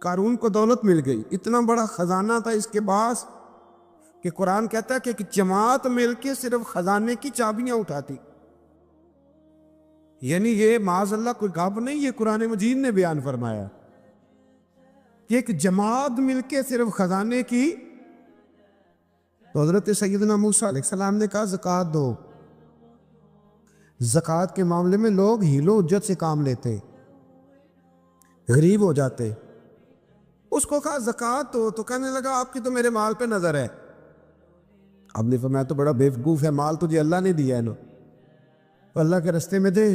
قارون کو دولت مل گئی، اتنا بڑا خزانہ تھا اس کے پاس کہ قرآن کہتا ہے کہ ایک جماعت مل کے صرف خزانے کی چابیاں اٹھاتی. یعنی یہ معاذ اللہ کوئی گپ نہیں، یہ قرآن مجید نے بیان فرمایا کہ ایک جماعت مل کے صرف خزانے کی. تو حضرت سیدنا موسیٰ علیہ السلام نے کہا زکوٰۃ دو. زکوٰۃ کے معاملے میں لوگ ہیل و حجت سے کام لیتے، غریب ہو جاتے. اس کو کہا زکوٰۃ دو تو کہنے لگا آپ کی تو میرے مال پہ نظر ہے. اب نے فرمایا تو بڑا بیوقوف ہے، مال تجھے اللہ نے دیا ہے نا، تو اللہ کے رستے میں دے.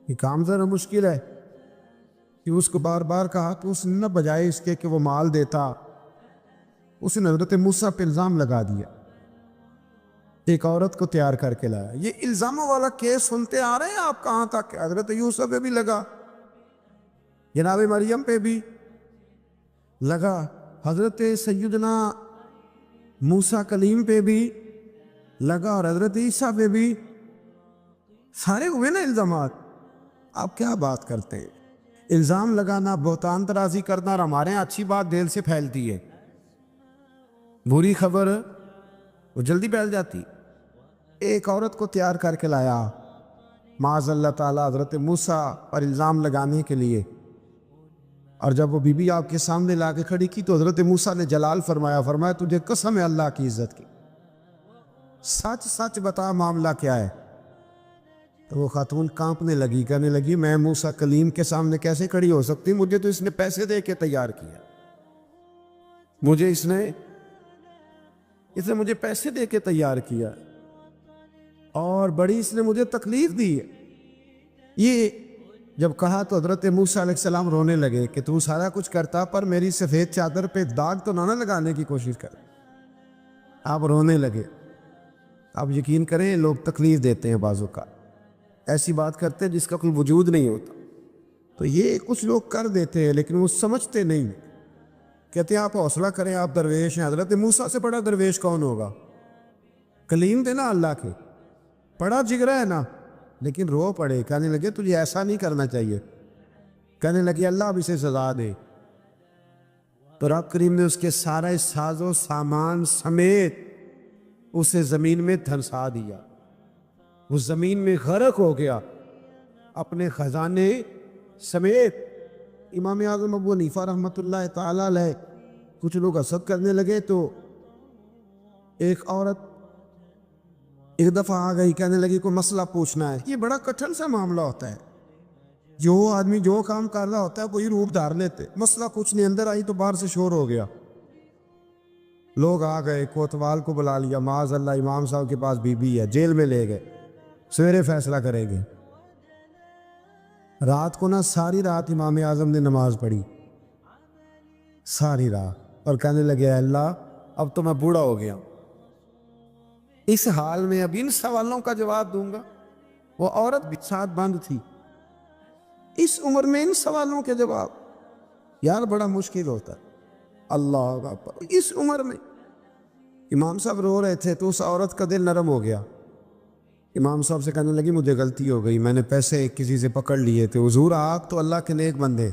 یہ کام ذرا مشکل ہے کہ اس کو بار بار کہا کہ اس نے نہ بجائے اس کے کہ وہ مال دیتا، اس نے حضرت موسیٰ پہ الزام لگا دیا، ایک عورت کو تیار کر کے لایا. یہ الزاموں والا کیس سنتے آ رہے ہیں آپ کہاں تک؟ حضرت یوسف پہ بھی لگا، جناب مریم پہ بھی لگا، حضرت سیدنا موسیٰ کلیم پہ بھی لگا، اور حضرت عیسیٰ پہ بھی. سارے ہوئے نا الزامات. آپ کیا بات کرتے ہیں؟ الزام لگانا، بہتان ترازی کرنا، اور ہمارے یہاں اچھی بات دل سے پھیلتی ہے، بری خبر وہ جلدی پھیل جاتی. ایک عورت کو تیار کر کے لایا معاذ اللہ تعالیٰ حضرت موسیٰ پر الزام لگانے کے لیے، اور جب وہ بی بی آپ کے سامنے لا کے کھڑی کی تو حضرت موسیٰ نے جلال فرمایا تجھے قسم ہے اللہ کی عزت کی، سچ سچ بتا معاملہ کیا ہے. تو وہ خاتون کانپنے لگی، کہنے لگی میں موسیٰ کلیم کے سامنے کیسے کھڑی ہو سکتی، مجھے تو اس نے پیسے دے کے تیار کیا، مجھے اس نے مجھے پیسے دے کے تیار کیا، اور بڑی اس نے مجھے تکلیف دی ہے. یہ جب کہا تو حضرت موسیٰ علیہ السلام رونے لگے کہ تو سارا کچھ کرتا پر میری سفید چادر پہ داغ تو نہ لگانے کی کوشش کر. آپ رونے لگے. آپ یقین کریں لوگ تکلیف دیتے ہیں بعضوں کا، ایسی بات کرتے ہیں جس کا کوئی وجود نہیں ہوتا. تو یہ کچھ لوگ کر دیتے ہیں لیکن وہ سمجھتے نہیں. کہتے ہیں آپ حوصلہ کریں، آپ درویش ہیں. حضرت موسیٰ سے بڑا درویش کون ہوگا؟ کلیم تھے نا اللہ کے، بڑا جگرا ہے نا. لیکن رو پڑے، کہنے لگے تجھے ایسا نہیں کرنا چاہیے. کہنے لگے اللہ اب اسے سزا دے. تو رب کریم نے اس کے سارا ساز و سامان سمیت اسے زمین میں دھنسا دیا. وہ زمین میں غرق ہو گیا اپنے خزانے سمیت. امام اعظم ابو حنیفہ رحمۃ اللہ تعالی علیہ کچھ لوگ حسد کرنے لگے تو ایک عورت ایک دفعہ آ گئی، کہنے لگی کوئی مسئلہ پوچھنا ہے. یہ بڑا کٹھن سا معاملہ ہوتا ہے، جو آدمی جو کام کر رہا ہوتا ہے وہی روپ دھار لیتے. مسئلہ کچھ نہیں، اندر آئی تو باہر سے شور ہو گیا. لوگ آ گئے، کوتوال کو بلا لیا، معاذ اللہ امام صاحب کے پاس بی بی ہے، جیل میں لے گئے، سویرے فیصلہ کریں گے. رات کو ساری رات امام اعظم نے نماز پڑھی، ساری رات، اور کہنے لگے اللہ اب تو میں بوڑھا ہو گیا، اس حال میں اب ان سوالوں کا جواب دوں گا. وہ عورت بھی ساتھ بند تھی، اس عمر میں ان سوالوں کے جواب یار بڑا مشکل ہوتا ہے. اللہ اکبر. اس عمر میں امام صاحب رو رہے تھے تو اس عورت کا دل نرم ہو گیا. امام صاحب سے کہنے لگی مجھے غلطی ہو گئی، میں نے پیسے کسی سے پکڑ لیے تھے. حضور آپ تو اللہ کے نیک بندے.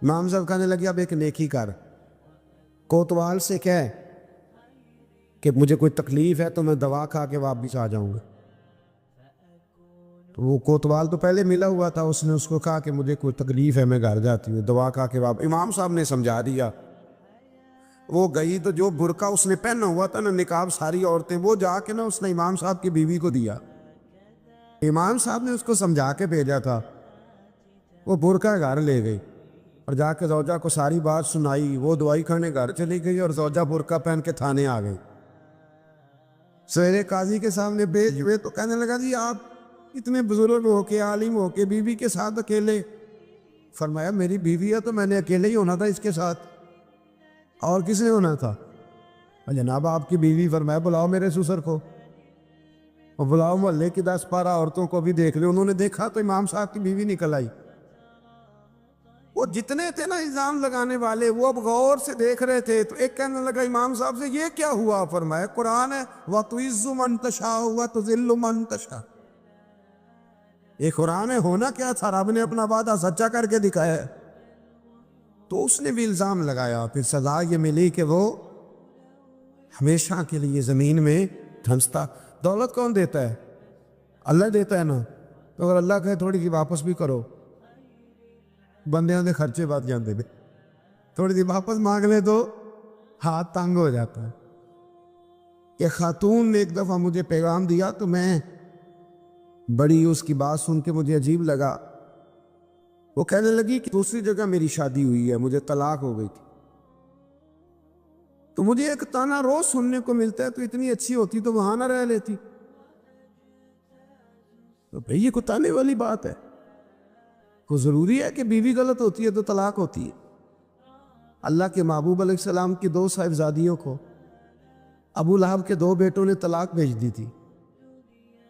امام صاحب کہنے لگے اب ایک نیکی کر، کوتوال سے کہہ کہ مجھے کوئی تکلیف ہے تو میں دوا کھا کے واپس آ جاؤں گا. تو وہ کوتوال تو پہلے ملا ہوا تھا، اس نے اس کو کہا کہ مجھے کوئی تکلیف ہے میں گھر جاتی ہوں، دوا کھا کے واپس. امام صاحب نے سمجھا دیا. وہ گئی تو جو برقع اس نے پہنا ہوا تھا نا نقاب، ساری عورتیں، وہ جا کے اس نے امام صاحب کی بیوی کو دیا. امام صاحب نے اس کو سمجھا کے بھیجا تھا. وہ برقع گھر لے گئی اور جا کے زوجہ کو ساری بات سنائی. وہ دوائی کھانے گھر چلی گئی اور زوجہ برقع پہن کے تھانے آ گئی. سویرے قاضی کے سامنے بھیج ہوئے تو کہنے لگا جی آپ اتنے بزرگ ہو کے عالم ہو کے بیوی کے ساتھ اکیلے. فرمایا میری بیوی ہے تو میں نے اکیلے ہی ہونا تھا اس کے ساتھ، اور کس نے ہونا تھا؟ جناب آپ کی بیوی. فرمایا بلاؤ میرے سسر کو، اور بلاؤ محلے کی 10-12 عورتوں کو بھی دیکھ لے. انہوں نے دیکھا تو امام صاحب کی بیوی نکل آئی. وہ جتنے تھے نا الزام لگانے والے وہ اب غور سے دیکھ رہے تھے. تو ایک کہنے لگا امام صاحب سے یہ کیا ہوا؟ فرمایا قرآن ہے وَتُعِزُّ مَن تَشَاءُ وَتُذِلُّ مَن تَشَاءُ. یہ قرآن ہے. ہونا کیا تھا؟ رب نے اپنا وعدہ سچا کر کے دکھایا ہے. تو اس نے بھی الزام لگایا، پھر سزا یہ ملی کہ وہ ہمیشہ کے لیے زمین میں دھنستا۔ دولت کون دیتا ہے؟ اللہ دیتا ہے نا، تو اگر اللہ کہے تھوڑی سی واپس بھی کرو، بندیاں دے خرچے بات جاندے نے، تھوڑی سی واپس مانگ لے تو ہاتھ تنگ ہو جاتا ہے۔ کہ خاتون نے ایک دفعہ مجھے پیغام دیا تو میں بڑی اس کی بات سن کے مجھے عجیب لگا۔ وہ کہنے لگی کہ دوسری جگہ میری شادی ہوئی ہے، مجھے طلاق ہو گئی تھی، تو مجھے ایک تانا روز سننے کو ملتا ہے تو اتنی اچھی ہوتی تو وہاں نہ رہ لیتی۔ تو بھئی یہ کوئی تانے والی بات ہے؟ کو ضروری ہے کہ بیوی غلط ہوتی ہے تو طلاق ہوتی ہے؟ اللہ کے محبوب علیہ السلام کی 2 صاحبزادیوں کو ابو لہب کے 2 بیٹوں نے طلاق بھیج دی تھی،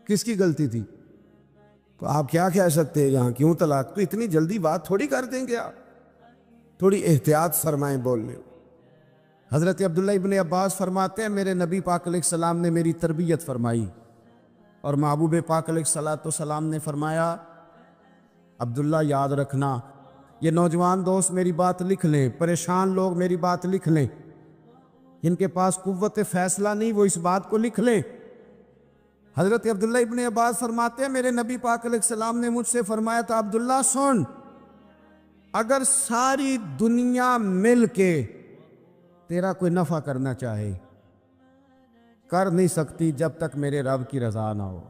کس کی غلطی تھی؟ تو آپ کیا کہہ سکتے ہیں یہاں کیوں طلاق؟ تو اتنی جلدی بات تھوڑی کر دیں گے آپ، تھوڑی احتیاط فرمائیں بولنے۔ حضرت عبداللہ ابن عباس فرماتے ہیں میرے نبی پاک علیہ السلام نے میری تربیت فرمائی، اور محبوب پاک علیہ السلام نے فرمایا عبداللہ یاد رکھنا، یہ نوجوان دوست میری بات لکھ لیں، پریشان لوگ میری بات لکھ لیں، جن کے پاس قوت فیصلہ نہیں وہ اس بات کو لکھ لیں۔ حضرت عبداللہ ابن عباس فرماتے ہیں میرے نبی پاک علیہ السلام نے مجھ سے فرمایا تھا عبداللہ سن، اگر ساری دنیا مل کے تیرا کوئی نفع کرنا چاہے کر نہیں سکتی جب تک میرے رب کی رضا نہ ہو،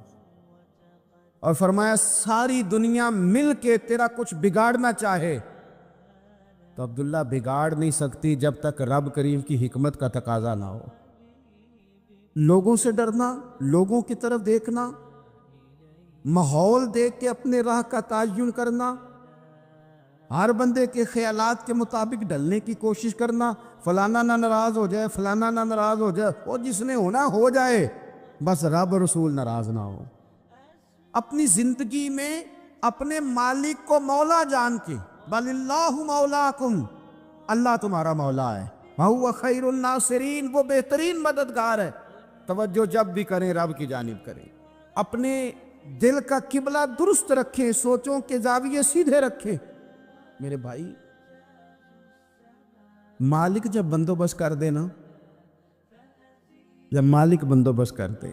اور فرمایا ساری دنیا مل کے تیرا کچھ بگاڑنا چاہے تو عبداللہ بگاڑ نہیں سکتی جب تک رب کریم کی حکمت کا تقاضا نہ ہو۔ لوگوں سے ڈرنا، لوگوں کی طرف دیکھنا، ماحول دیکھ کے اپنے راہ کا تعین کرنا، ہر بندے کے خیالات کے مطابق ڈھلنے کی کوشش کرنا، فلانا نہ ناراض ہو جائے، فلانا نہ ناراض ہو جائے، وہ جس نے ہونا ہو جائے، بس رب رسول ناراض نہ ہو۔ اپنی زندگی میں اپنے مالک کو مولا جان کے، بل اللہ مولاکم، اللہ تمہارا مولا ہے، وَهُوَ خَيْرُ النَّاصِرِينَ، وہ بہترین مددگار ہے۔ توجہ جب بھی کریں رب کی جانب کریں، اپنے دل کا قبلہ درست رکھیں، سوچوں کے زاویے سیدھے رکھیں۔ میرے بھائی مالک جب بندوبست کر دے نا، جب مالک بندوبست کر دے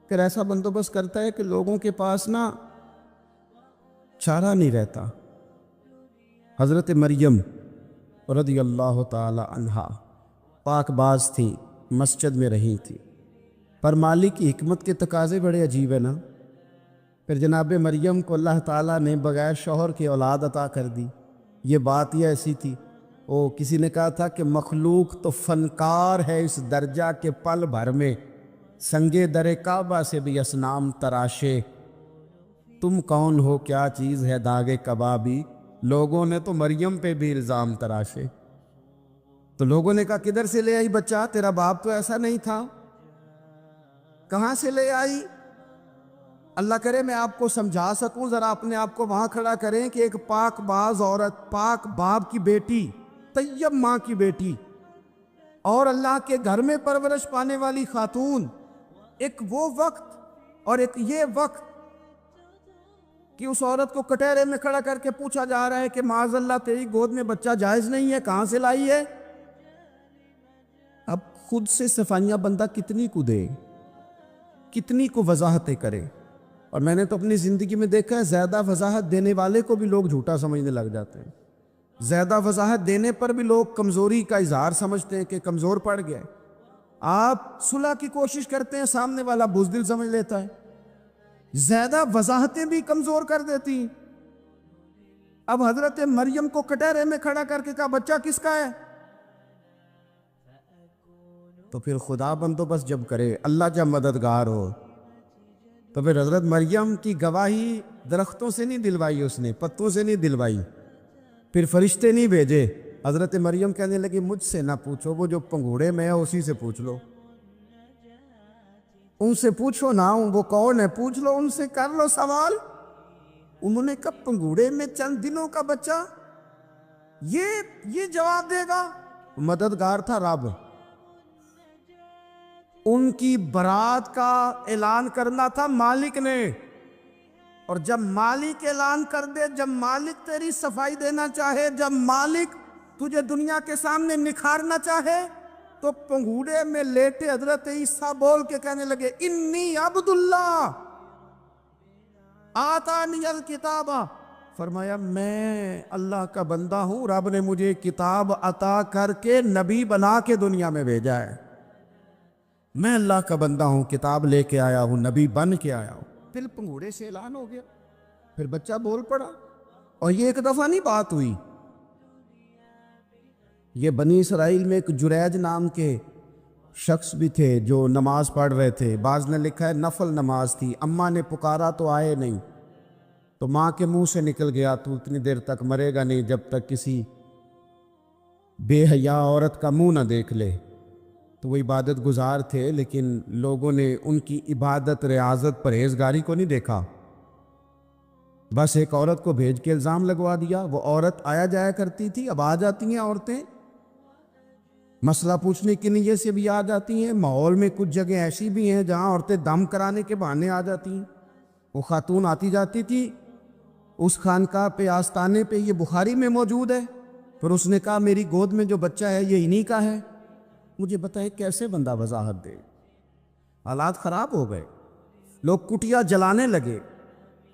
پھر ایسا بندوبست کرتا ہے کہ لوگوں کے پاس نا چارہ نہیں رہتا۔ حضرت مریم رضی اللہ تعالی عنہا پاک باز تھی، مسجد میں رہی تھی، پر مالک کی حکمت کے تقاضے بڑے عجیب ہیں نا۔ پھر جناب مریم کو اللہ تعالیٰ نے بغیر شوہر کی اولاد عطا کر دی۔ یہ بات یہ ایسی تھی، کسی نے کہا تھا کہ مخلوق تو فنکار ہے اس درجہ کے پل بھر میں سنگے در کعبہ سے بھی اصنام تراشے، تم کون ہو کیا چیز ہے داغے کبابی، لوگوں نے تو مریم پہ بھی الزام تراشے۔ تو لوگوں نے کہا کدھر سے لے آئی بچہ، تیرا باپ تو ایسا نہیں تھا، کہاں سے لے آئی؟ اللہ کرے میں آپ کو سمجھا سکوں، ذرا اپنے آپ کو وہاں کھڑا کریں کہ ایک پاک باز عورت، پاک باپ کی بیٹی، طیب ماں کی بیٹی، اور اللہ کے گھر میں پرورش پانے والی خاتون، ایک وہ وقت اور ایک یہ وقت کہ اس عورت کو کٹہرے میں کھڑا کر کے پوچھا جا رہا ہے کہ معاذ اللہ تیری گود میں بچہ جائز نہیں ہے، کہاں سے لائی ہے؟ اب خود سے صفائیاں بندہ کتنی کو دے، کتنی کو وضاحتیں کرے۔ اور میں نے تو اپنی زندگی میں دیکھا ہے زیادہ وضاحت دینے والے کو بھی لوگ جھوٹا سمجھنے لگ جاتے ہیں، زیادہ وضاحت دینے پر بھی لوگ کمزوری کا اظہار سمجھتے ہیں کہ کمزور پڑ گیا ہے۔ آپ صلح کی کوشش کرتے ہیں، سامنے والا بزدل سمجھ لیتا ہے، زیادہ وضاحتیں بھی کمزور کر دیتی ہیں۔ اب حضرت مریم کو کٹہرے میں کھڑا کر کے کہا بچہ کس کا ہے؟ تو پھر خدا بندوبست جب کرے، اللہ جب مددگار ہو، تو پھر حضرت مریم کی گواہی درختوں سے نہیں دلوائی، اس نے پتوں سے نہیں دلوائی، پھر فرشتے نہیں بھیجے۔ حضرت مریم کہنے لگی مجھ سے نہ پوچھو، وہ جو پنگوڑے میں ہے اسی سے پوچھ لو، ان سے پوچھو نا، وہ کون ہے پوچھ لو، ان سے کر لو سوال۔ انہوں نے کہا پنگوڑے میں چند دنوں کا بچہ، یہ جواب دے گا؟ مددگار تھا رب، ان کی برات کا اعلان کرنا تھا مالک نے، اور جب مالک اعلان کر دے، جب مالک تیری صفائی دینا چاہے، جب مالک تجھے دنیا کے سامنے نکھارنا چاہے تو پنگوڑے میں لیٹے حضرت عیسیٰ بول کے کہنے لگے انی عبداللہ آتانی الکتاب، فرمایا میں اللہ کا بندہ ہوں، رب نے مجھے کتاب عطا کر کے نبی بنا کے دنیا میں بھیجا ہے، میں اللہ کا بندہ ہوں، کتاب لے کے آیا ہوں، نبی بن کے آیا ہوں۔ پھر پنگوڑے سے اعلان ہو گیا، پھر بچہ بول پڑا، اور یہ ایک دفعہ نہیں بات ہوئی۔ یہ بنی اسرائیل میں ایک جریج نام کے شخص بھی تھے جو نماز پڑھ رہے تھے، بعض نے لکھا ہے نفل نماز تھی، اماں نے پکارا تو آئے نہیں، تو ماں کے منہ سے نکل گیا تو اتنی دیر تک مرے گا نہیں جب تک کسی بے حیا عورت کا منہ نہ دیکھ لے۔ تو وہ عبادت گزار تھے، لیکن لوگوں نے ان کی عبادت، ریاضت، پرہیزگاری کو نہیں دیکھا، بس ایک عورت کو بھیج کے الزام لگوا دیا۔ وہ عورت آیا جایا کرتی تھی، اب آ جاتی ہیں عورتیں مسئلہ پوچھنے کی نیت سے بھی آ جاتی ہیں۔ ماحول میں کچھ جگہ ایسی بھی ہیں جہاں عورتیں دم کرانے کے بہانے آ جاتی ہیں۔ وہ خاتون آتی جاتی تھی اس خانقاہ پہ، آستانے پہ، یہ بخاری میں موجود ہے، پھر اس نے کہا میری گود میں جو بچہ ہے یہ انہی کا ہے۔ مجھے بتائے کیسے بندہ وضاحت دے؟ حالات خراب ہو گئے، لوگ کٹیا جلانے لگے،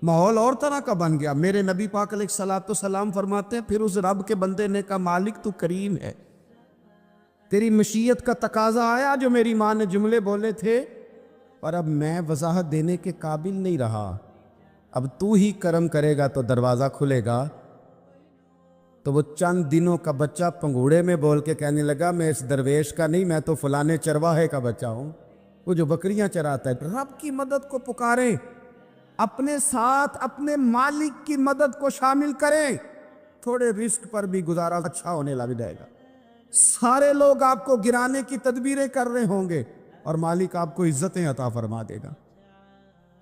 ماحول اور طرح کا بن گیا۔ میرے نبی پاک علیہ الصلوۃ والسلام فرماتے ہیں پھر اس رب کے بندے نے کہا مالک تو کریم ہے، تیری مشیت کا تقاضا آیا جو میری ماں نے جملے بولے تھے، اور اب میں وضاحت دینے کے قابل نہیں رہا، اب تو ہی کرم کرے گا تو دروازہ کھلے گا۔ تو وہ چند دنوں کا بچہ پنگوڑے میں بول کے کہنے لگا میں اس درویش کا نہیں، میں تو فلانے چرواہے کا بچہ ہوں، وہ جو بکریاں چراتا ہے۔ رب کی مدد کو پکاریں، اپنے ساتھ اپنے مالک کی مدد کو شامل کریں، تھوڑے رزق پر بھی گزارا اچھا ہونے لگ جائے گا۔ سارے لوگ آپ کو گرانے کی تدبیریں کر رہے ہوں گے اور مالک آپ کو عزتیں عطا فرما دے گا،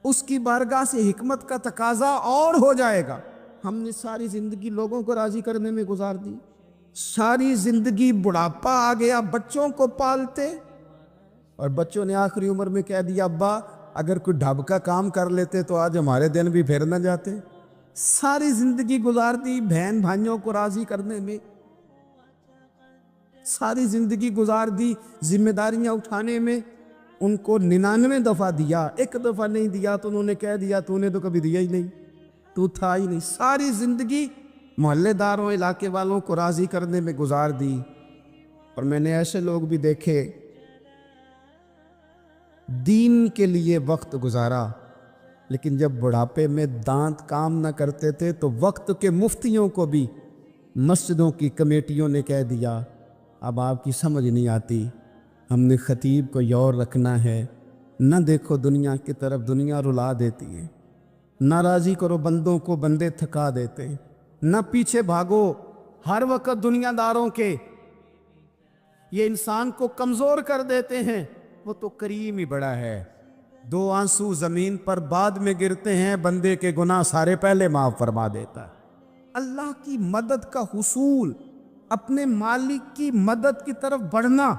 اس کی بارگاہ سے حکمت کا تقاضا اور ہو جائے گا۔ ہم نے ساری زندگی لوگوں کو راضی کرنے میں گزار دی، ساری زندگی بڑھاپا آ گیا بچوں کو پالتے، اور بچوں نے آخری عمر میں کہہ دیا ابا اگر کوئی ڈھب کا کام کر لیتے تو آج ہمارے دن بھی پھر نہ جاتے۔ ساری زندگی گزار دی بہن بھائیوں کو راضی کرنے میں، ساری زندگی گزار دی ذمہ داریاں اٹھانے میں، ان کو 99 دفعہ دیا، ایک دفعہ نہیں دیا تو انہوں نے کہہ دیا تو نے تو کبھی دیا ہی نہیں، تو تھا ہی نہیں۔ ساری زندگی محلے داروں، علاقے والوں کو راضی کرنے میں گزار دی۔ اور میں نے ایسے لوگ بھی دیکھے دین کے لیے وقت گزارا، لیکن جب بڑھاپے میں دانت کام نہ کرتے تھے تو وقت کے مفتیوں کو بھی مسجدوں کی کمیٹیوں نے کہہ دیا اب آپ کی سمجھ نہیں آتی، ہم نے خطیب کو یور رکھنا ہے، نہ دیکھو دنیا کی طرف، دنیا رلا دیتی ہے، نہ راضی کرو بندوں کو، بندے تھکا دیتے، نہ پیچھے بھاگو ہر وقت دنیا داروں کے، یہ انسان کو کمزور کر دیتے ہیں۔ وہ تو کریم ہی بڑا ہے، 2 آنسو زمین پر بعد میں گرتے ہیں، بندے کے گناہ سارے پہلے معاف فرما دیتا ہے۔ اللہ کی مدد کا حصول، اپنے مالک کی مدد کی طرف بڑھنا،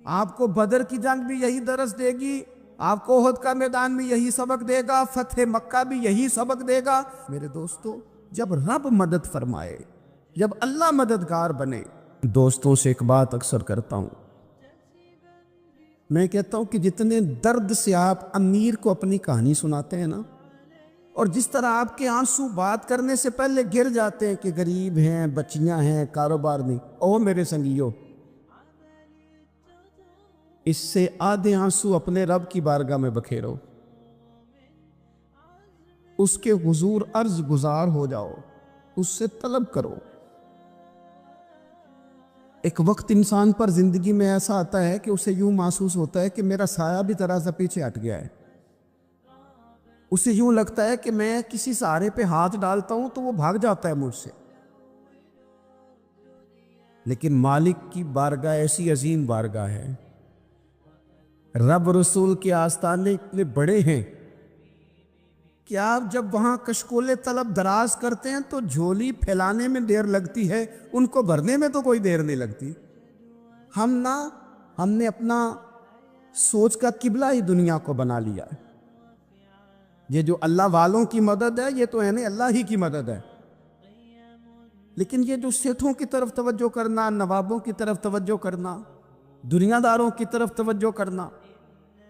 آپ کو بدر کی جنگ بھی یہی درس دے گی، آپ کو احد کا میدان بھی یہی سبق دے گا، فتح مکہ بھی یہی سبق دے گا۔ میرے دوستو جب رب مدد فرمائے، جب اللہ مددگار بنے، دوستوں سے ایک بات اکثر کرتا ہوں، میں کہتا ہوں کہ جتنے درد سے آپ امیر کو اپنی کہانی سناتے ہیں نا، اور جس طرح آپ کے آنسو بات کرنے سے پہلے گر جاتے ہیں کہ غریب ہیں، بچیاں ہیں، کاروبار نہیں، او میرے سنگیو، اس سے آدھے آنسو اپنے رب کی بارگاہ میں بکھیرو، اس کے حضور عرض گزار ہو جاؤ، اس سے طلب کرو۔ ایک وقت انسان پر زندگی میں ایسا آتا ہے کہ اسے یوں محسوس ہوتا ہے کہ میرا سایہ بھی ذرا سا پیچھے ہٹ گیا ہے، اسے یوں لگتا ہے کہ میں کسی سہارے پہ ہاتھ ڈالتا ہوں تو وہ بھاگ جاتا ہے مجھ سے، لیکن مالک کی بارگاہ ایسی عظیم بارگاہ ہے، رب رسول کے آستانے اتنے بڑے ہیں کہ آپ جب وہاں کشکول طلب دراز کرتے ہیں تو جھولی پھیلانے میں دیر لگتی ہے، ان کو بھرنے میں تو کوئی دیر نہیں لگتی۔ ہم نے اپنا سوچ کا قبلہ ہی دنیا کو بنا لیا ہے۔ یہ جو اللہ والوں کی مدد ہے یہ تو ہے نہیں، اللہ ہی کی مدد ہے۔ لیکن یہ جو سیٹھوں کی طرف توجہ کرنا، نوابوں کی طرف توجہ کرنا، دنیا داروں کی طرف توجہ کرنا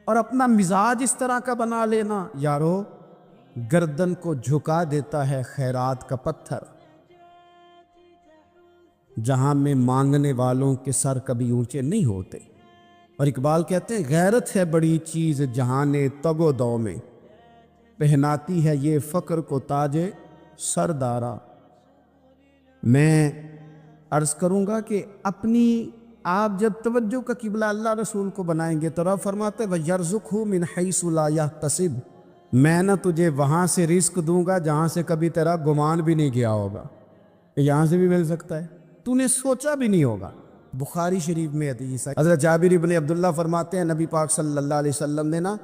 اور اپنا مزاج اس طرح کا بنا لینا، یارو گردن کو جھکا دیتا ہے خیرات کا پتھر، جہاں میں مانگنے والوں کے سر کبھی اونچے نہیں ہوتے۔ اور اقبال کہتے ہیں غیرت ہے بڑی چیز جہان تگ و دو میں، پہناتی ہے یہ فقر کو تاج سردارا۔ میں عرض کروں گا کہ اپنی آپ جب توجہ کا قبلہ اللہ رسول کو بنائیں گے تو رب فرماتے وَيَرْزُقْهُ مِنْ حَيْثُ لَا يَحْتَسِبُ، میں نہ تجھے وہاں سے رزق دوں گا جہاں سے کبھی تیرا گمان بھی نہیں کیا ہوگا، یہاں سے بھی مل سکتا ہے، تو نے سوچا بھی نہیں ہوگا۔ بخاری شریف میں حدیث ہے، حضرت جابر ابن عبداللہ فرماتے ہیں نبی پاک صلی اللہ علیہ وسلم نے نا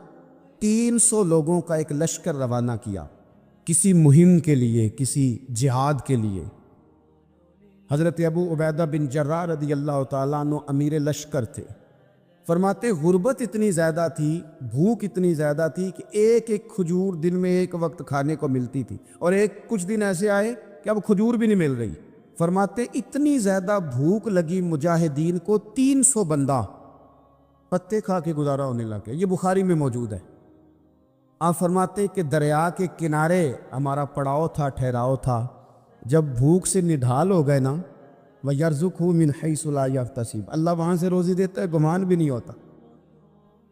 300 لوگوں کا ایک لشکر روانہ کیا کسی مہم کے لیے، کسی جہاد کے لیے۔ حضرت ابو عبیدہ بن جراح رضی اللہ تعالیٰ عنہ امیر لشکر تھے۔ فرماتے غربت اتنی زیادہ تھی، بھوک اتنی زیادہ تھی کہ ایک ایک کھجور دن میں ایک وقت کھانے کو ملتی تھی، اور کچھ دن ایسے آئے کہ اب کھجور بھی نہیں مل رہی۔ فرماتے اتنی زیادہ بھوک لگی مجاہدین کو 300 بندہ پتے کھا کے گزارا ہونے لگے، یہ بخاری میں موجود ہے۔ آپ فرماتے کہ دریا کے کنارے ہمارا پڑاؤ تھا، ٹھہراؤ تھا، جب بھوک سے نڈھال ہو گئے نا وَيَرْزُقْهُ مِنْ حَيْثُ لَا يَحْتَسِبُ، اللہ وہاں سے روزی دیتا ہے، گمان بھی نہیں ہوتا۔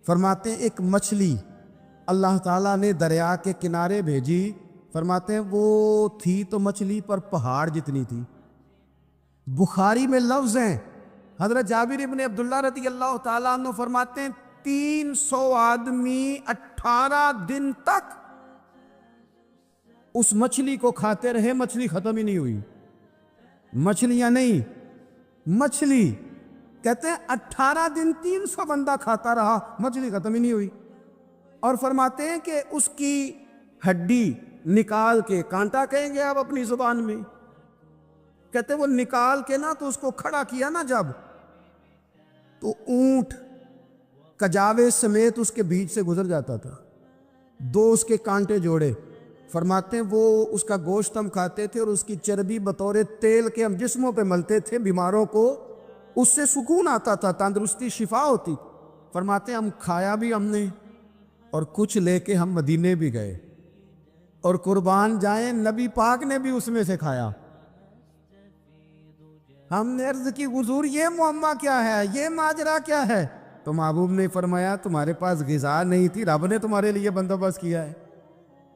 فرماتے ہیں ایک مچھلی اللہ تعالیٰ نے دریا کے کنارے بھیجی، فرماتے ہیں وہ تھی تو مچھلی پر پہاڑ جتنی تھی۔ بخاری میں لفظ ہیں، حضرت جابر ابن عبداللہ رضی اللہ تعالیٰ عنہ فرماتے ہیں 300 آدمی 18 دن تک اس مچھلی کو کھاتے رہے، مچھلی ختم ہی نہیں ہوئی۔ مچھلیاں نہیں، مچھلی کہتے ہیں 18 دن 300 بندہ کھاتا رہا، مچھلی ختم ہی نہیں ہوئی۔ اور فرماتے ہیں کہ اس کی ہڈی نکال کے، کانٹا کہیں گے آپ اپنی زبان میں، کہتے ہیں وہ نکال کے نا تو اس کو کھڑا کیا نا جب، تو اونٹ کجاوے سمیت اس کے بیچ سے گزر جاتا تھا، 2 اس کے کانٹے جوڑے۔ فرماتے ہیں وہ اس کا گوشت ہم کھاتے تھے اور اس کی چربی بطور تیل کے ہم جسموں پہ ملتے تھے، بیماروں کو اس سے سکون آتا تھا، تندرستی شفا ہوتی۔ فرماتے ہیں ہم کھایا بھی ہم نے، اور کچھ لے کے ہم مدینے بھی گئے، اور قربان جائیں نبی پاک نے بھی اس میں سے کھایا۔ ہم نے عرض کی حضور یہ معمہ کیا ہے، یہ ماجرا کیا ہے؟ تو محبوب نے فرمایا تمہارے پاس غذا نہیں تھی، رب نے تمہارے لیے بندوبست کیا ہے،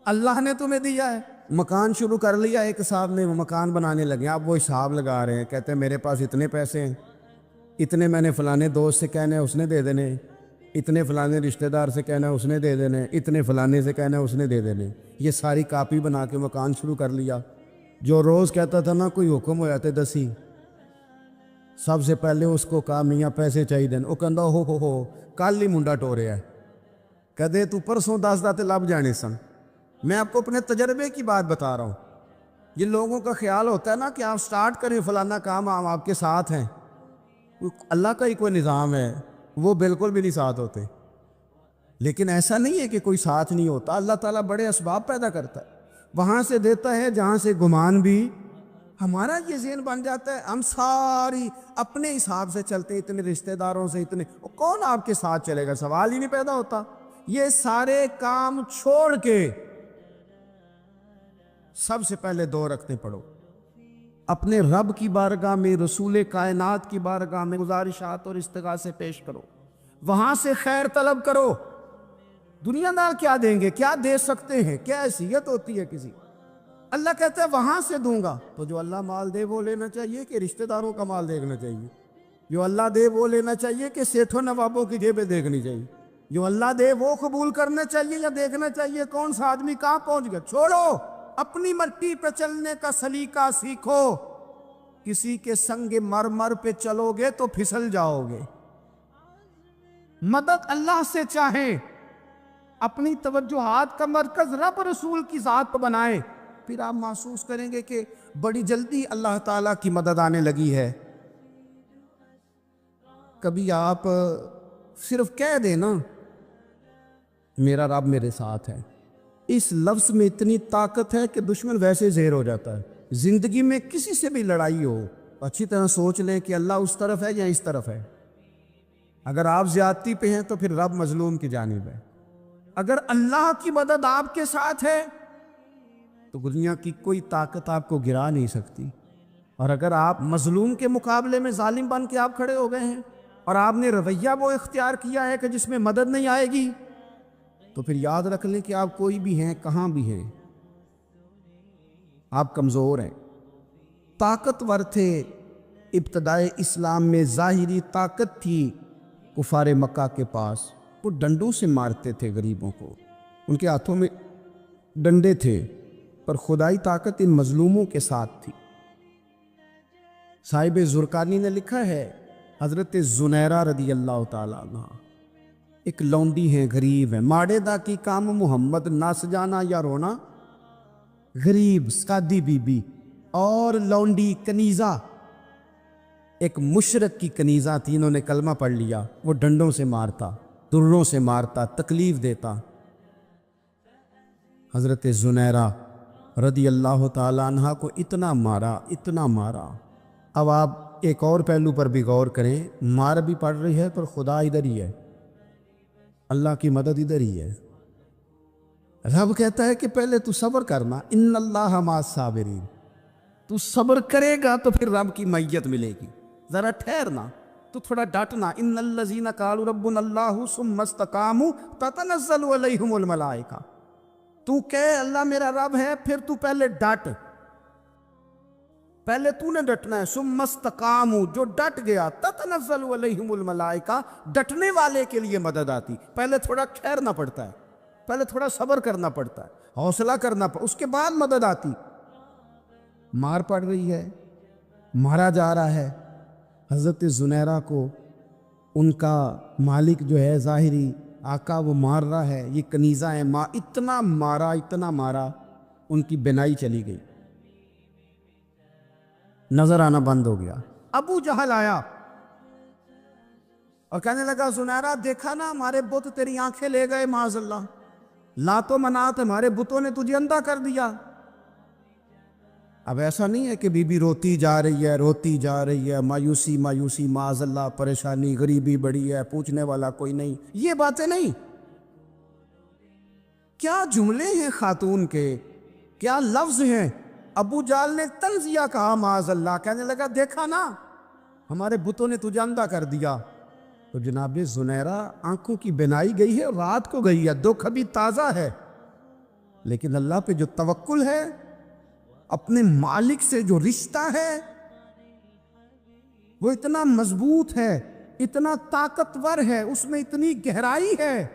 اللہ نے تمہیں دیا ہے۔ مکان شروع کر لیا، ایک صاحب نے مکان بنانے لگے، آپ وہ حساب لگا رہے ہیں، کہتے ہیں میرے پاس اتنے پیسے ہیں، اتنے میں نے فلانے دوست سے کہنا ہے اس نے دے دینے، اتنے فلانے رشتہ دار سے کہنا ہے اس نے دے دینے، اتنے فلانے سے کہنا ہے اس نے دے دینے۔ یہ ساری کاپی بنا کے مکان شروع کر لیا۔ جو روز کہتا تھا نا کوئی حکم ہو جاتے دسی، سب سے پہلے اس کو کہا میاں پیسے چاہیے دین، وہ کہندا ہو کل ہی منڈا ٹوریا ہے، کہدے تو پرسوں 10 داتے لب جانے سن۔ میں آپ کو اپنے تجربے کی بات بتا رہا ہوں۔ یہ لوگوں کا خیال ہوتا ہے نا کہ آپ سٹارٹ کریں فلانا کام، ہم آپ کے ساتھ ہیں، اللہ کا ہی کوئی نظام ہے، وہ بالکل بھی نہیں ساتھ ہوتے۔ لیکن ایسا نہیں ہے کہ کوئی ساتھ نہیں ہوتا، اللہ تعالیٰ بڑے اسباب پیدا کرتا ہے، وہاں سے دیتا ہے جہاں سے گمان بھی۔ ہمارا یہ ذہن بن جاتا ہے ہم ساری اپنے حساب سے چلتے، اتنے رشتہ داروں سے، اتنے کون آپ کے ساتھ چلے گا، سوال ہی نہیں پیدا ہوتا۔ یہ سارے کام چھوڑ کے سب سے پہلے 2 رکعتیں پڑھو، اپنے رب کی بارگاہ میں، رسول کائنات کی بارگاہ میں گزارشات اور استغاثے پیش کرو، وہاں سے خیر طلب کرو۔ دنیا دار کیا دیں گے، کیا دے سکتے ہیں، کیا حیثیت ہوتی ہے کسی؟ اللہ کہتا ہے وہاں سے دوں گا۔ تو جو اللہ مال دے وہ لینا چاہیے کہ رشتہ داروں کا مال دیکھنا چاہیے؟ جو اللہ دے وہ لینا چاہیے کہ سیٹھوں نوابوں کی جیبیں دیکھنی چاہیے؟ جو اللہ دے وہ قبول کرنا چاہیے یا دیکھنا چاہیے کون سا آدمی کہاں پہنچ گیا؟ چھوڑو، اپنی مٹی پہ چلنے کا سلیقہ سیکھو۔ کسی کے سنگ مرمر پہ چلو گے تو پھسل جاؤ گے۔ مدد اللہ سے چاہیں، اپنی توجہات کا مرکز رب رسول کی ذات پہ بنائیں، پھر آپ محسوس کریں گے کہ بڑی جلدی اللہ تعالیٰ کی مدد آنے لگی ہے۔ کبھی آپ صرف کہہ دیں نا میرا رب میرے ساتھ ہے، اس لفظ میں اتنی طاقت ہے کہ دشمن ویسے زہر ہو جاتا ہے۔ زندگی میں کسی سے بھی لڑائی ہو اچھی طرح سوچ لیں کہ اللہ اس طرف ہے یا اس طرف ہے. اگر آپ زیادتی پہ ہیں تو پھر رب مظلوم کی جانب ہے. اگر اللہ کی مدد آپ کے ساتھ ہے تو دنیا کی کوئی طاقت آپ کو گرا نہیں سکتی. اور اگر آپ مظلوم کے مقابلے میں ظالم بن کے آپ کھڑے ہو گئے ہیں اور آپ نے رویہ وہ اختیار کیا ہے کہ جس میں مدد نہیں آئے گی, تو پھر یاد رکھ لیں کہ آپ کوئی بھی ہیں, کہاں بھی ہیں, آپ کمزور ہیں. طاقتور تھے ابتدائے اسلام میں, ظاہری طاقت تھی کفار مکہ کے پاس, وہ ڈنڈوں سے مارتے تھے غریبوں کو, ان کے ہاتھوں میں ڈنڈے تھے, پر خدائی طاقت ان مظلوموں کے ساتھ تھی. صاحب زرقانی نے لکھا ہے حضرت زنیرہ رضی اللہ تعالیٰ عنہ ایک لونڈی ہیں, غریب ہیں, ماڑے دا کی کام محمد نہ سجانا یا رونا, غریب سادی بی بی اور لونڈی کنیزہ, ایک مشرک کی کنیزہ تھی, انہوں نے کلمہ پڑھ لیا, وہ ڈنڈوں سے مارتا, دروں سے مارتا, تکلیف دیتا. حضرت زنیرہ رضی اللہ تعالیٰ عنہ کو اتنا مارا, اتنا مارا. اب آپ ایک اور پہلو پر بھی غور کریں, مار بھی پڑ رہی ہے پر خدا ادھر ہی ہے, اللہ کی مدد ادھر ہی ہے. رب کہتا ہے کہ پہلے تو صبر کرنا, ان اللہ مع الصابرین, تو صبر کرے گا تو پھر رب کی معیت ملے گی. ذرا ٹھہرنا, تو تھوڑا ڈٹنا. ان الذین قالوا ربنا اللہ ثم استقاموا تتنزل علیہم الملائکہ, تو کہے اللہ میرا رب ہے, پھر تو پہلے ڈٹ, پہلے تو نے ڈٹنا ہے. ثم استقاموا, جو ڈٹ گیا, تتنزل علیہم الملائکہ, ڈٹنے والے کے لیے مدد آتی. پہلے تھوڑا ٹھہرنا پڑتا ہے, پہلے تھوڑا صبر کرنا پڑتا ہے, حوصلہ کرنا پڑتا, اس کے بعد مدد آتی. مار پڑ رہی ہے, مارا جا رہا ہے. حضرت زنیرہ کو ان کا مالک جو ہے ظاہری آقا وہ مار رہا ہے, یہ کنیزہ ہے, اتنا مارا, اتنا مارا, ان کی بینائی چلی گئی, نظر آنا بند ہو گیا. ابو جہل آیا اور کہنے لگا زنیرہ دیکھا نا ہمارے بت تیری آنکھیں لے گئے, معاذ اللہ, لات و منات ہمارے بتوں نے تجھے اندھا کر دیا. اب ایسا نہیں ہے کہ بی بی روتی جا رہی ہے, روتی جا رہی ہے, مایوسی مایوسی, معاذ اللہ, پریشانی, غریبی بڑی ہے, پوچھنے والا کوئی نہیں, یہ باتیں نہیں. کیا جملے ہیں خاتون کے, کیا لفظ ہیں. ابو جال نے تنزیہ کہا, معاذ اللہ, کہنے لگا دیکھا نا ہمارے بتوں نے تجھے اندھا کر دیا. تو جناب زنیرہ آنکھوں کی بینائی گئی ہے, رات کو گئی ہے, دکھ ابھی تازہ ہے, لیکن اللہ پہ جو توکل ہے, اپنے مالک سے جو رشتہ ہے وہ اتنا مضبوط ہے, اتنا طاقتور ہے, اس میں اتنی گہرائی ہے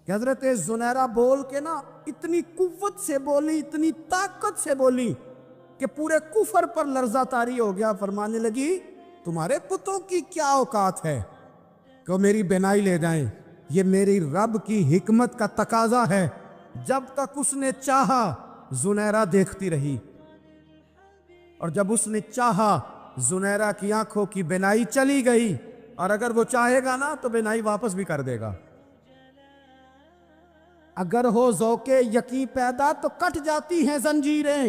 کہ حضرت زنیرہ بول کے نا اتنی قوت سے بولی, اتنی طاقت سے بولی کہ پورے کفر پر لرزہ طاری ہو گیا. فرمانے لگی تمہارے پتوں کی کیا اوقات ہے کہ وہ میری بینائی لے جائیں, یہ میری رب کی حکمت کا تقاضا ہے. جب تک اس نے چاہا زنیرہ دیکھتی رہی, اور جب اس نے چاہا زنیرہ کی آنکھوں کی بینائی چلی گئی, اور اگر وہ چاہے گا نا تو بینائی واپس بھی کر دے گا. اگر ہو ذوق یقین پیدا تو کٹ جاتی ہیں زنجیریں,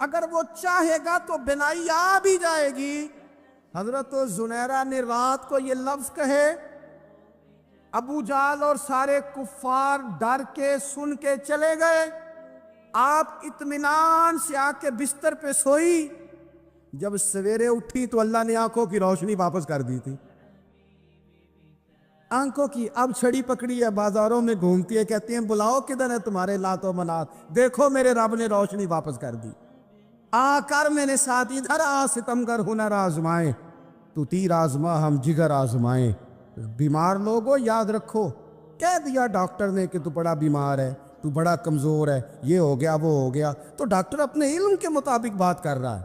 اگر وہ چاہے گا تو بینائی آ بھی جائے گی. حضرت زنیرہ نے رات کو یہ لفظ کہے, ابو جال اور سارے کفار ڈر کے سن کے چلے گئے. آپ اطمینان سے آ کے بستر پہ سوئی. جب سویرے اٹھی تو اللہ نے آنکھوں کی روشنی واپس کر دی تھی. آنکھوں کی اب چھڑی پکڑی ہے, بازاروں میں گھومتی ہے, کہتی ہیں بلاؤ کدھر ہے تمہارے لات و منات, دیکھو میرے رب نے روشنی واپس کر دی. آ کر میرے ساتھ ادھر آ, ستمگر ہنر آزمائے, تو تیر آزما ہم جگر آزمائیں. بیمار لوگوں یاد رکھو, کہہ دیا ڈاکٹر نے کہ تو بڑا بیمار ہے, تو بڑا کمزور ہے, یہ ہو گیا وہ ہو گیا, تو ڈاکٹر اپنے علم کے مطابق بات کر رہا ہے.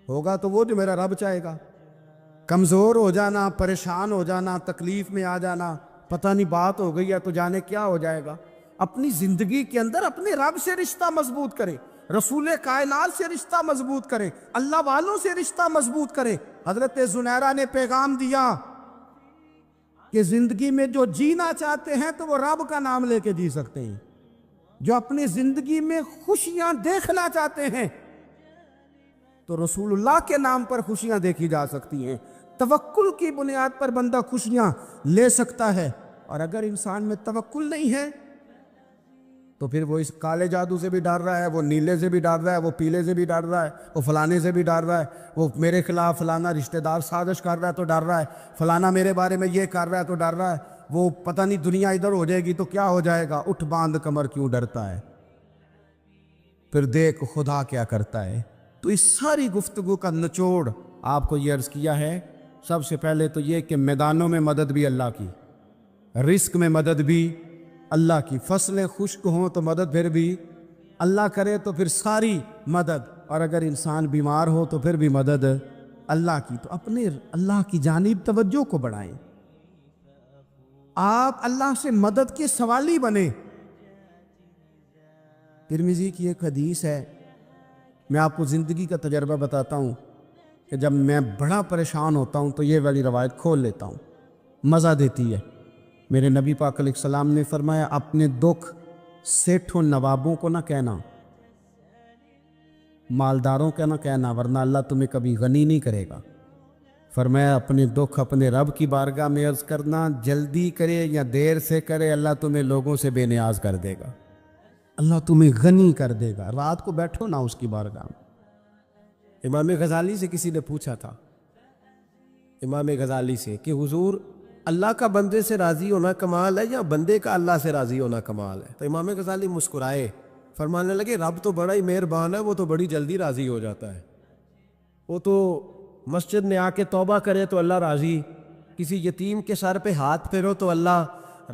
ہوگا تو وہ جو میرا رب چاہے گا. کمزور ہو جانا, پریشان ہو جانا, تکلیف میں آ جانا, پتہ نہیں بات ہو گئی ہے تو جانے کیا ہو جائے گا. اپنی زندگی کے اندر اپنے رب سے رشتہ مضبوط کرے, رسول کائنات سے رشتہ مضبوط کرے, اللہ والوں سے رشتہ مضبوط کرے. حضرت زنیرہ نے پیغام دیا کہ زندگی میں جو جینا چاہتے ہیں تو وہ رب کا نام لے کے جی سکتے ہیں. جو اپنی زندگی میں خوشیاں دیکھنا چاہتے ہیں تو رسول اللہ کے نام پر خوشیاں دیکھی جا سکتی ہیں. توکل کی بنیاد پر بندہ خوشیاں لے سکتا ہے. اور اگر انسان میں توکل نہیں ہے تو پھر وہ اس کالے جادو سے بھی ڈر رہا ہے, وہ نیلے سے بھی ڈر رہا ہے, وہ پیلے سے بھی ڈر رہا ہے, وہ فلانے سے بھی ڈر رہا ہے, وہ میرے خلاف فلانا رشتہ دار سازش کر رہا ہے تو ڈر رہا ہے, فلانا میرے بارے میں یہ کر رہا ہے تو ڈر رہا ہے, وہ پتہ نہیں دنیا ادھر ہو جائے گی تو کیا ہو جائے گا, اٹھ باندھ کمر کیوں ڈرتا ہے, پھر دیکھ خدا کیا کرتا ہے. تو اس ساری گفتگو کا نچوڑ آپ کو یہ عرض کیا ہے. سب سے پہلے تو یہ کہ میدانوں میں مدد بھی اللہ کی, رزق میں مدد بھی اللہ کی, فصلیں خشک ہوں تو مدد پھر بھی اللہ کرے تو پھر ساری مدد, اور اگر انسان بیمار ہو تو پھر بھی مدد اللہ کی. تو اپنے اللہ کی جانب توجہ کو بڑھائیں, آپ اللہ سے مدد کے سوالی بنیں. ترمذی کی ایک حدیث ہے, میں آپ کو زندگی کا تجربہ بتاتا ہوں کہ جب میں بڑا پریشان ہوتا ہوں تو یہ والی روایت کھول لیتا ہوں, مزہ دیتی ہے. میرے نبی پاک علیہ السلام نے فرمایا اپنے دکھ سیٹھوں نوابوں کو نہ کہنا, مالداروں کا نہ کہنا, ورنہ اللہ تمہیں کبھی غنی نہیں کرے گا. فرمایا اپنے دکھ اپنے رب کی بارگاہ میں عرض کرنا, جلدی کرے یا دیر سے کرے اللہ تمہیں لوگوں سے بے نیاز کر دے گا, اللہ تمہیں غنی کر دے گا. رات کو بیٹھو نا اس کی بارگاہ میں. امام غزالی سے کسی نے پوچھا تھا, امام غزالی سے, کہ حضور اللہ کا بندے سے راضی ہونا کمال ہے یا بندے کا اللہ سے راضی ہونا کمال ہے؟ تو امام غزالی مسکرائے, فرمانے لگے رب تو بڑا ہی مہربان ہے, وہ تو بڑی جلدی راضی ہو جاتا ہے. وہ تو مسجد میں آ کے توبہ کرے تو اللہ راضی, کسی یتیم کے سر پہ ہاتھ پھیرو تو اللہ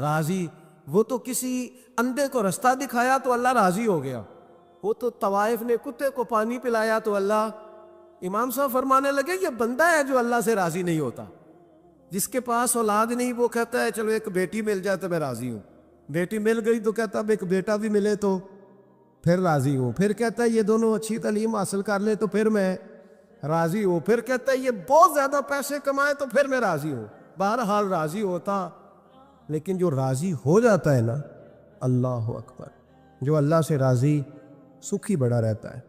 راضی, وہ تو کسی اندھے کو رستہ دکھایا تو اللہ راضی ہو گیا, وہ تو طوائف نے کتے کو پانی پلایا تو اللہ. امام صاحب فرمانے لگے یہ بندہ ہے جو اللہ سے راضی نہیں ہوتا. جس کے پاس اولاد نہیں وہ کہتا ہے چلو ایک بیٹی مل جائے تو میں راضی ہوں, بیٹی مل گئی تو کہتا اب ایک بیٹا بھی ملے تو پھر راضی ہوں, پھر کہتا ہے یہ دونوں اچھی تعلیم حاصل کر لے تو پھر میں راضی ہوں, پھر کہتا ہے یہ بہت زیادہ پیسے کمائے تو پھر میں راضی ہوں. بہرحال راضی ہوتا, لیکن جو راضی ہو جاتا ہے نا, اللہ اکبر, جو اللہ سے راضی سکھی بڑا رہتا ہے,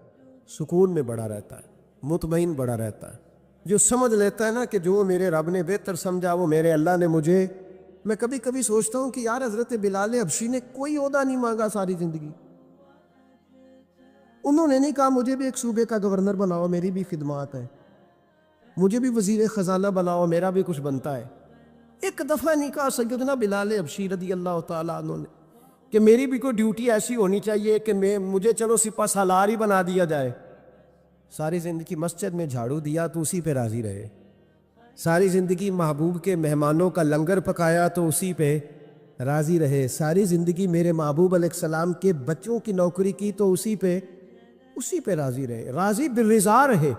سکون میں بڑا رہتا ہے, مطمئن بڑا رہتا ہے. جو سمجھ لیتا ہے نا کہ جو میرے رب نے بہتر سمجھا وہ میرے اللہ نے مجھے. میں کبھی کبھی سوچتا ہوں کہ یار حضرت بلال حبشی نے کوئی عہدہ نہیں مانگا ساری زندگی, انہوں نے نہیں کہا مجھے بھی ایک صوبے کا گورنر بناؤ میری بھی خدمات ہے, مجھے بھی وزیر خزانہ بناؤ میرا بھی کچھ بنتا ہے. ایک دفعہ نہیں کہا سیدنا بلال حبشی رضی اللہ تعالیٰ عنہ نے کہ میری بھی کوئی ڈیوٹی ایسی ہونی چاہیے کہ مجھے چلو سپہ سالار ہی بنا دیا جائے. ساری زندگی مسجد میں جھاڑو دیا تو اسی پہ راضی رہے, ساری زندگی محبوب کے مہمانوں کا لنگر پکایا تو اسی پہ راضی رہے, ساری زندگی میرے محبوب علیہ السلام کے بچوں کی نوکری کی تو اسی پہ راضی رہے, راضی بالرضا رہے.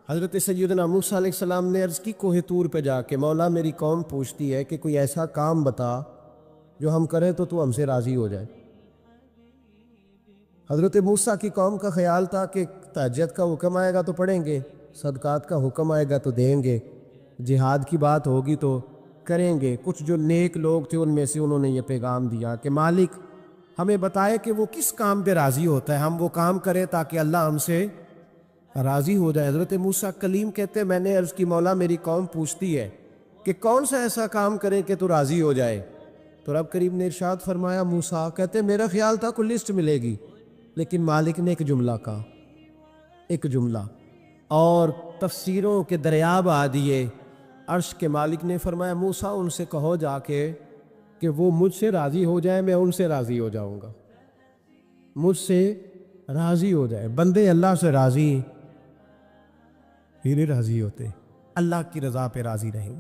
حضرت سیدنا موسیٰ علیہ السلام نے عرض کی کوہ طور پہ جا کے, مولا میری قوم پوچھتی ہے کہ کوئی ایسا کام بتا جو ہم کریں تو ہم سے راضی ہو جائے. حضرت موسیٰ کی قوم کا خیال تھا کہ تہجد کا حکم آئے گا تو پڑھیں گے, صدقات کا حکم آئے گا تو دیں گے, جہاد کی بات ہوگی تو کریں گے. کچھ جو نیک لوگ تھے ان میں سے انہوں نے یہ پیغام دیا کہ مالک ہمیں بتائے کہ وہ کس کام پہ راضی ہوتا ہے, ہم وہ کام کریں تاکہ اللہ ہم سے راضی ہو جائے. حضرت موسیٰ کلیم کہتے میں نے عرض کی مولا میری قوم پوچھتی ہے کہ کون سا ایسا کام کریں کہ تو راضی ہو جائے. تو رب کریم نے ارشاد فرمایا موسیٰ کہتے میرا خیال تھا کوئی لسٹ ملے گی, لیکن مالک نے ایک جملہ کہا, ایک جملہ, اور تفسیروں کے دریا بہا دیے. عرش کے مالک نے فرمایا موسیٰ ان سے کہو جا کے کہ وہ مجھ سے راضی ہو جائے, میں ان سے راضی ہو جاؤں گا, مجھ سے راضی ہو جائے. بندے اللہ سے راضی ہی نہیں راضی ہوتے, اللہ کی رضا پہ راضی رہیں,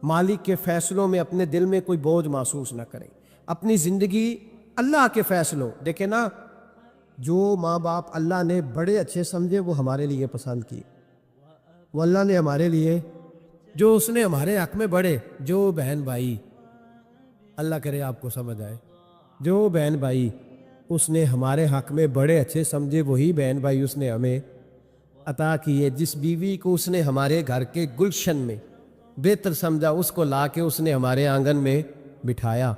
مالک کے فیصلوں میں اپنے دل میں کوئی بوجھ محسوس نہ کریں, اپنی زندگی اللہ کے فیصلوں. دیکھیں نا, جو ماں باپ اللہ نے بڑے اچھے سمجھے وہ ہمارے لیے پسند کی, وہ اللہ نے ہمارے لیے جو اس نے ہمارے حق میں بڑے, جو بہن بھائی, اللہ کرے آپ کو سمجھ آئے, جو بہن بھائی اس نے ہمارے حق میں بڑے اچھے سمجھے وہی بہن بھائی اس نے ہمیں عطا کیے. جس بیوی کو اس نے ہمارے گھر کے گلشن میں بہتر سمجھا اس کو لا کے اس نے ہمارے آنگن میں بٹھایا,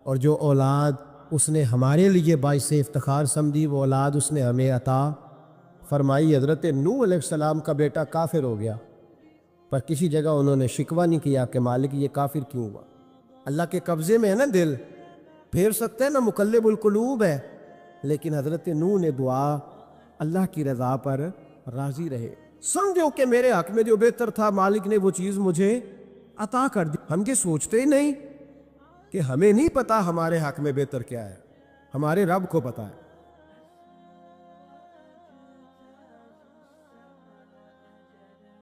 اور جو اولاد اس نے ہمارے لیے باعث افتخار سمجھی وہ اولاد اس نے ہمیں عطا فرمائی۔ حضرت نوح علیہ السلام کا بیٹا کافر ہو گیا، پر کسی جگہ انہوں نے شکوہ نہیں کیا کہ مالک یہ کافر کیوں ہوا۔ اللہ کے قبضے میں ہے نا دل، پھیر سکتے ہیں نا، مقلب القلوب ہے، لیکن حضرت نوح نے دعا اللہ کی رضا پر راضی رہے، سمجھو کہ میرے حق میں جو بہتر تھا مالک نے وہ چیز مجھے عطا کر دی۔ ہم یہ سوچتے ہی نہیں کہ ہمیں نہیں پتا ہمارے حق میں بہتر کیا ہے، ہمارے رب کو پتا ہے۔